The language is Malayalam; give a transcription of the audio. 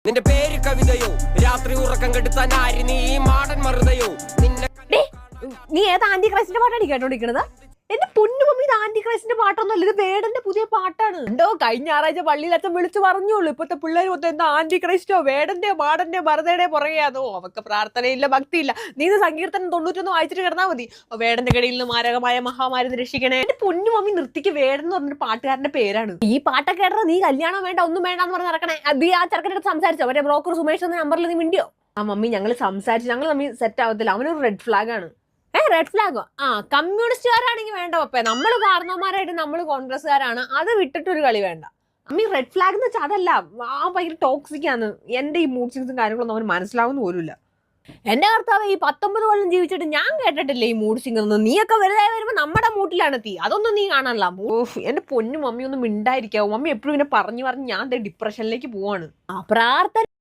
നിന്റെ പേര് കവിതയോ രാത്രി ഉറക്കം കെടുത്താൻ ആര് നീ മാടൻ മറുതയോ നിന്നെ നീ ഏത് ആന്റി ക്രൈസ്റ്റിന്റെ പാട്ടാണ് കേട്ടോണ്ടിരിക്കണത്? എന്റെ പൊന്നു മമ്മി, ഇത് ആന്റി ക്രൈസ്റ്റിന്റെ പാട്ടൊന്നും അല്ല, ഇത് വേടന്റെ പുതിയ പാട്ടാണ്. ഉണ്ടോ കഴിഞ്ഞ ഞായറാഴ്ച പള്ളിയിൽ അച്ഛൻ വിളിച്ചു പറഞ്ഞോളൂ, ഇപ്പത്തെ പിള്ളേർ മൊത്തം എന്താ ആന്റി ക്രൈസ്റ്റോ വേടന്റെ മാടന്റെ മറുതയുടെ പുറകെയാതോ, അവർക്ക് പ്രാർത്ഥനയില്ല ഭക്തിയില്ല. നീ ഇത് സങ്കീർത്തനം 91 വായിച്ചിട്ട് കിടന്നാൽ മതി. വേടന്റെ കടയിൽ നിന്ന് മാരകമായ മഹാമാരി രക്ഷിക്കണേ. എന്റെ പൊന്നു മമ്മി, നിർത്തിക്ക്. വേടൻ എന്ന് പറഞ്ഞൊരു പാട്ടുകാരന്റെ പേരാണ്. ഈ പാട്ടൊക്കെ കേട്ടാ നീ കല്യാണം വേണ്ട ഒന്നും വേണ്ടെന്ന് പറഞ്ഞ് നടക്കണേ. നീ ആ ചെറുക്കൻ്റെ സംസാരിച്ചോ? മറ്റേ ബ്രോക്കർ സുമേഷ് എന്ന നമ്പറിൽ നീ മിണ്ടിയോ? ആ മമ്മി, ഞങ്ങൾ സംസാരിച്ചു, ഞങ്ങൾ തമ്മിൽ സെറ്റ് ആവത്തില്ല. അവനൊരു റെഡ് ഫ്ലാഗ് ആണ്. റെഡ് ഫ്ലാഗോ? കമ്മ്യൂണിസ്റ്റുകാരാണെങ്കിൽ വേണ്ട പപ്പേ, നമ്മള് കാരണവന്മാരായിട്ട് നമ്മള് കോൺഗ്രസ്സുകാരാണ്, അത് വിട്ടിട്ടൊരു കളി വേണ്ട. അമ്മീ റെഡ് ഫ്ലാഗ് എന്ന് വെച്ചാൽ അതല്ല, ഭയങ്കര ടോക്സിക് ആണ്. എന്റെ ഈ മൂഡ് സ്വിങ്സും കാര്യങ്ങളൊന്നും അവന് മനസ്സിലാവുന്ന പോലുമില്ല. എന്റെ കർത്താവ്, ഈ 19 കൊല്ലം ജീവിച്ചിട്ട് ഞാൻ കേട്ടിട്ടില്ലേ ഈ മൂഡ് സ്വിംഗ് ഒന്നും. നീയൊക്കെ വലുതായി വരുമ്പോ നമ്മുടെ മൂട്ടിലാണ് തീ, അതൊന്നും നീ കാണാനല്ല. എന്റെ പൊന്നു മമ്മി ഒന്നും മിണ്ടായിരിക്കാവും. മമ്മി എപ്പോഴും ഇങ്ങനെ പറഞ്ഞു ഞാൻ ഡിപ്രഷനിലേക്ക് പോവാണ്. ആ പ്രാർത്ഥന